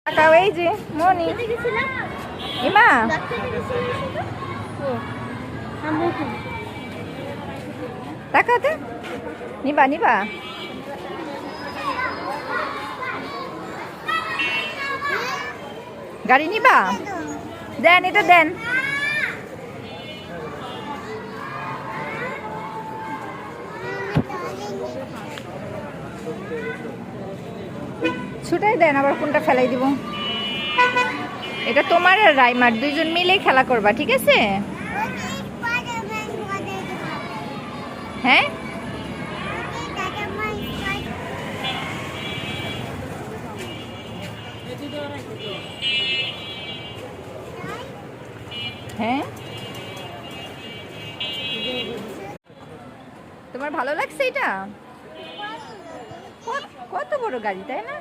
তাকাও, এই যে মনি ইমা তাকাতে নিবা নিবা গাড়ি নিবা দেন এটা দেন ছুটাই দেন আবার কোনটা ফেলাই দিব এটা তোমার আর রাইমার দুইজন মিলে খেলা করবা ঠিক আছে হ্যাঁ হ্যাঁ তোমার ভালো লাগছে এটা কত বড় গাড়ি তাই না